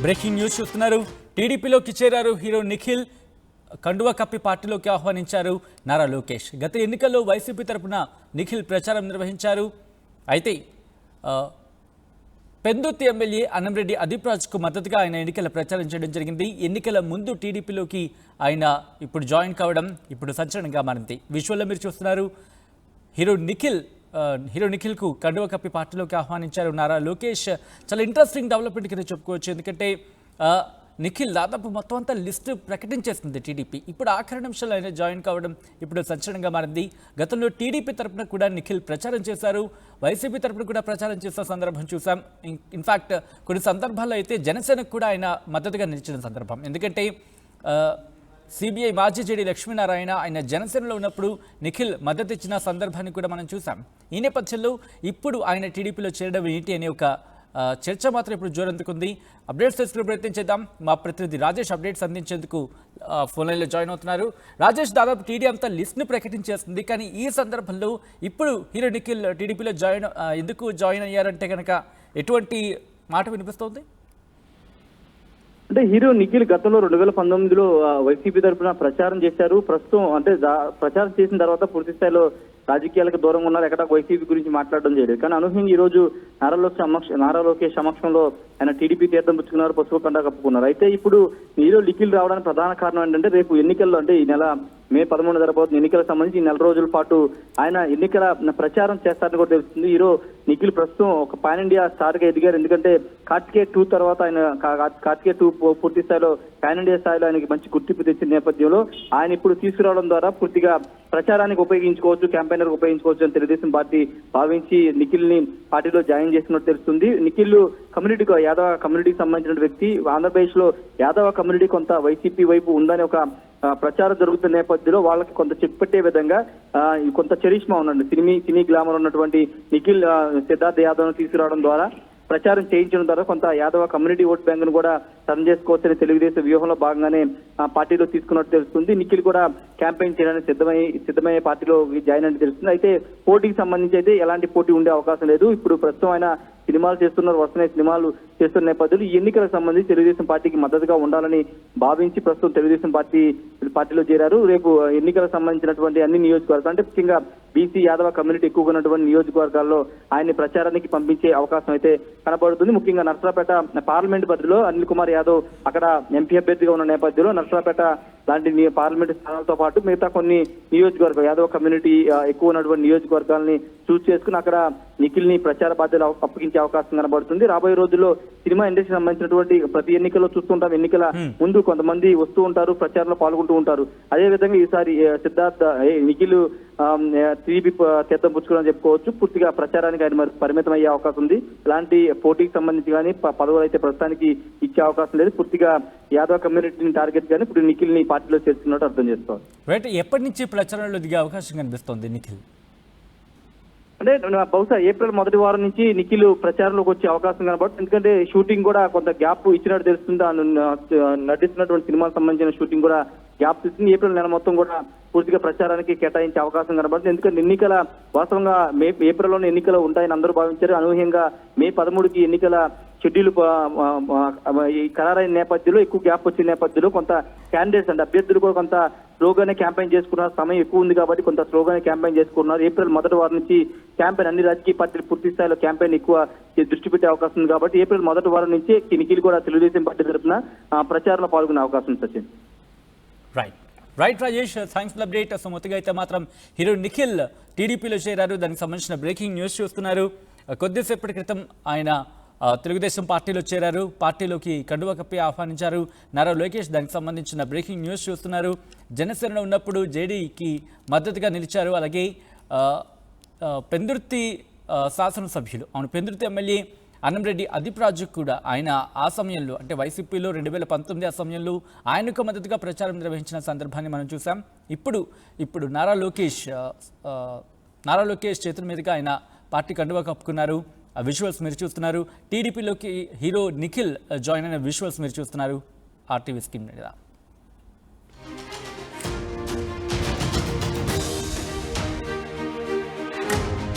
Breaking news చూస్తున్నారు. టీడీపీలోకి చేరారు హీరో నిఖిల్. కండువా కప్పి పార్టీలోకి ఆహ్వానించారు నారా లోకేష్. గత ఎన్నికల్లో వైసీపీ తరపున నిఖిల్ ప్రచారం నిర్వహించారు. అయితే పెందుర్తి ఎమ్మెల్యే అన్నంరెడ్డి అదీప్ రాజ్కు మద్దతుగా ఆయన ఎన్నికల ప్రచారం చేయడం జరిగింది. ఎన్నికల ముందు టీడీపీలోకి ఆయన ఇప్పుడు జాయిన్ కావడం ఇప్పుడు సంచలనంగా మారింది. విజువల్లో మీరు చూస్తున్నారు. హీరో నిఖిల్కు కండువా కప్పి పార్టీలోకి ఆహ్వానించారు నారా లోకేష్. చాలా ఇంట్రెస్టింగ్ డెవలప్మెంట్ కింద చెప్పుకోవచ్చు. ఎందుకంటే నిఖిల్ దాదాపు మొత్తం అంతా లిస్టు ప్రకటించేస్తుంది టీడీపీ. ఇప్పుడు ఆఖరి నిమిషంలో ఆయన జాయిన్ కావడం ఇప్పుడు సంచలనంగా మారింది. గతంలో టీడీపీ తరపున కూడా నిఖిల్ ప్రచారం చేశారు. వైసీపీ తరపున కూడా ప్రచారం చేసిన సందర్భం చూసాం. ఇన్ఫ్యాక్ట్ కొన్ని సందర్భాల్లో అయితే జనసేనకు కూడా ఆయన మద్దతుగా నిలిచిన సందర్భం. ఎందుకంటే సిబిఐ మాజీ జేడీ లక్ష్మీనారాయణ ఆయన జనసేనలో ఉన్నప్పుడు నిఖిల్ మద్దతు ఇచ్చిన సందర్భాన్ని కూడా మనం చూసాం. ఈ నేపథ్యంలో ఇప్పుడు ఆయన టీడీపీలో చేరడం ఏంటి అనే ఒక చర్చ మాత్రం ఇప్పుడు జోరందుకుంది. అప్డేట్స్ తెలుసుకునే ప్రయత్నం చేద్దాం. మా ప్రతినిధి రాజేష్ అప్డేట్స్ అందించేందుకు ఫోన్ లైన్లో జాయిన్ అవుతున్నారు. రాజేష్, దాదాపు టీడీ అంతా లిస్ట్ను ప్రకటించేస్తుంది. కానీ ఈ సందర్భంలో ఇప్పుడు హీరో నిఖిల్ టీడీపీలో ఎందుకు జాయిన్ అయ్యారంటే కనుక ఎటువంటి మాట వినిపిస్తోంది? అంటే హీరో నిఖిల్ గతంలో 2019లో వైసీపీ తరఫున ప్రచారం చేశారు. ప్రస్తుతం అంటే ప్రచారం చేసిన తర్వాత పూర్తి స్థాయిలో రాజకీయాలకు దూరంగా ఉన్నారు. ఎక్కడ వైసీపీ గురించి మాట్లాడడం చేయలేదు. కానీ అనూహ్యంగా ఈ రోజు నారా లోకేష్ సమక్షంలో ఆయన టీడీపీ తీర్థం పుచ్చుకున్నారు, పసుపు కండ కప్పుకున్నారు. అయితే ఇప్పుడు హీరో నిఖిల్ రావడానికి ప్రధాన కారణం ఏంటంటే రేపు ఎన్నికల్లో అంటే ఈ నెల మే 11 జరగబోతున్న ఎన్నికలకు సంబంధించి ఈ నెల రోజుల పాటు ఆయన ఎన్నికల ప్రచారం చేస్తారని కూడా తెలుస్తుంది. హీరో నిఖిల్ ప్రస్తుతం ఒక పాన్ ఇండియా స్టార్ గా ఎదిగారు. ఎందుకంటే కార్తికేయ 2 తర్వాత ఆయన కార్తికేయ 2 పూర్తి స్థాయిలో పాన్ ఇండియా స్థాయిలో ఆయనకి మంచి గుర్తింపు తెచ్చిన నేపథ్యంలో ఆయన ఇప్పుడు తీసుకురావడం ద్వారా పూర్తిగా ప్రచారానికి ఉపయోగించుకోవచ్చు, క్యాంపెయినర్ ఉపయోగించుకోవచ్చు అని తెలుగుదేశం పార్టీ భావించి నిఖిల్ ని పార్టీలో జాయిన్ చేసినట్టు తెలుస్తుంది. నిఖిల్ యాదవ కమ్యూనిటీకి సంబంధించిన వ్యక్తి. ఆంధ్రప్రదేశ్ లో యాదవ కమ్యూనిటీ కొంత వైసీపీ వైపు ఉందని ఒక ప్రచారం జరుగుతున్న నేపథ్యంలో వాళ్ళకి కొంత చెక్ పెట్టే విధంగా కొంత చరిష్మా ఉందండి. సినీ గ్లామర్ ఉన్నటువంటి నిఖిల్ సిద్ధార్థ్ యాదవ్ ను తీసుకురావడం ద్వారా ప్రచారం చేయించడం ద్వారా కొంత యాదవ కమ్యూనిటీ ఓట్ బ్యాంక్ ను కూడా టర్న్ చేసుకోవచ్చని తెలుగుదేశం వ్యూహంలో భాగంగానే పార్టీలో తీసుకున్నట్టు తెలుస్తుంది. నిఖిల్ కూడా క్యాంపెయిన్ చేయడానికి సిద్ధమయ్యే పార్టీలో జాయిన్ అని తెలుస్తుంది. అయితే పోటీకి సంబంధించి అయితే ఎలాంటి పోటీ ఉండే అవకాశం లేదు. ఇప్పుడు ప్రస్తుతం ఆయన సినిమాలు చేస్తున్నారు, వరుసనే సినిమాలు చేస్తున్న నేపథ్యంలో ఈ ఎన్నికలకు సంబంధించి తెలుగుదేశం పార్టీకి మద్దతుగా ఉండాలని భావించి ప్రస్తుతం తెలుగుదేశం పార్టీలో చేరారు. రేపు ఎన్నికలకు సంబంధించినటువంటి అన్ని నియోజకవర్గాలు అంటే ముఖ్యంగా బీసీ యాదవ కమ్యూనిటీ ఎక్కువగా ఉన్నటువంటి నియోజకవర్గాల్లో ఆయన్ని ప్రచారానికి పంపించే అవకాశం అయితే కనబడుతుంది. ముఖ్యంగా నర్సరావుపేట పార్లమెంట్ పరిధిలో అనిల్ కుమార్ యాదవ్ అక్కడ ఎంపీ అభ్యర్థిగా ఉన్న నేపథ్యంలో నర్సరావుపేట లాంటి పార్లమెంట్ స్థానాలతో పాటు మిగతా కొన్ని నియోజకవర్గాలు యాదవ కమ్యూనిటీ ఎక్కువ ఉన్నటువంటి నియోజకవర్గాలని చూస్ చేసుకుని అక్కడ నిఖిల్ ని ప్రచార బాధ్యతలు అప్పగించే అవకాశం కనబడుతుంది. రాబోయే రోజుల్లో సినిమా ఇండస్ట్రీకి సంబంధించినటువంటి ప్రతి ఎన్నికల్లో చూస్తుంటాం. ఎన్నికల ముందు కొంతమంది వస్తూ ఉంటారు, ప్రచారంలో పాల్గొంటూ ఉంటారు. అదేవిధంగా ఈసారి నిఖిల్ టీడీపీ తీర్థం పుచ్చుకోవడం చెప్పుకోవచ్చు. పూర్తిగా ప్రచారానికి ఆయన పరిమితం అయ్యే అవకాశం ఉంది. ఇలాంటి పోటీకి సంబంధించి కానీ పదవులు అయితే ప్రస్తుతానికి ఇచ్చే అవకాశం లేదు. పూర్తిగా యాదవ కమ్యూనిటీని టార్గెట్ కానీ ఇప్పుడు నిఖిల్ ని పార్టీలో చేస్తున్నట్టు అర్థం చేసుకోవాలి. రైట్, ఎప్పటి నుంచి ప్రచారంలో దిగే అవకాశం కనిపిస్తోంది నిఖిల్? అంటే బహుశా ఏప్రిల్ మొదటి వారం నుంచి నిఖిల్ ప్రచారంలోకి వచ్చే అవకాశం కనబడుతుంది. ఎందుకంటే షూటింగ్ కూడా కొంత గ్యాప్ ఇచ్చినట్టు తెలుస్తుంది. నటిస్తున్నటువంటి సినిమాకు సంబంధించిన షూటింగ్ కూడా గ్యాప్ ఇస్తుంది. ఏప్రిల్ నెల మొత్తం కూడా పూర్తిగా ప్రచారానికి కేటాయించే అవకాశం కనబడుతుంది. ఎందుకంటే ఎన్నికల వాస్తవంగా ఏప్రిల్లోనే ఎన్నికలు ఉంటాయని అందరూ భావించారు. అనూహ్యంగా మే 13కి ఎన్నికల షెడ్యూల్ ఖరారైన నేపథ్యంలో ఎక్కువ గ్యాప్ వచ్చిన నేపథ్యంలో కొంత క్యాండిడేట్స్ అంటే అభ్యర్థులు కూడా కొంత స్లోగానే క్యాంపెయిన్ చేసుకున్నారు. సమయం ఎక్కువ ఉంది కాబట్టి కొంత స్లోగానే క్యాంపెయిన్ చేసుకున్నారు. ఏప్రిల్ మొదటి వారం నుంచి క్యాంపెయిన్ అన్ని రాజకీయ పార్టీలు పూర్తి స్థాయిలో క్యాంపెయిన్ ఎక్కువ దృష్టి పెట్టే అవకాశం ఉంది కాబట్టి ఏప్రిల్ మొదటి వారం నుంచి నిఖిల్ కూడా తెలుగుదేశం పార్టీ తరఫున ప్రచారంలో పాల్గొనే అవకాశం ఉంది. Right Rajesh, thanks for update. So మొత్తంగా అయితే మాత్రం హీరో నిఖిల్ టీడీపీలో చేరారు. దానికి సంబంధించిన బ్రేకింగ్ న్యూస్ చూస్తున్నారు. కొద్దిసేపటి క్రితం ఆయన తెలుగుదేశం పార్టీలో చేరారు. పార్టీలోకి కండువా కప్పి ఆహ్వానించారు నారా లోకేష్. దానికి సంబంధించిన బ్రేకింగ్ న్యూస్ చూస్తున్నారు. జనసేనలో ఉన్నప్పుడు జేడీకి మద్దతుగా నిలిచారు. అలాగే పెందుర్తి శాసనసభ్యులు పెందుర్తి ఎమ్మెల్యే అన్నంరెడ్డి అదీప్ రాజు కూడా ఆయన ఆ సమయంలో అంటే వైసీపీలో 2019 ఆ సమయంలో ఆయనకు మద్దతుగా ప్రచారం నిర్వహించిన సందర్భాన్ని మనం చూసాం. ఇప్పుడు నారా లోకేష్ చేతుల మీదుగా ఆయన పార్టీ కండువా కప్పుకున్నారు. ఆ విజువల్స్ మీరు చూస్తున్నారు. టీడీపీలోకి హీరో నిఖిల్ జాయిన్ అయిన విజువల్స్ మీరు చూస్తున్నారు ఆర్టీవీ స్క్రీన్ మీద.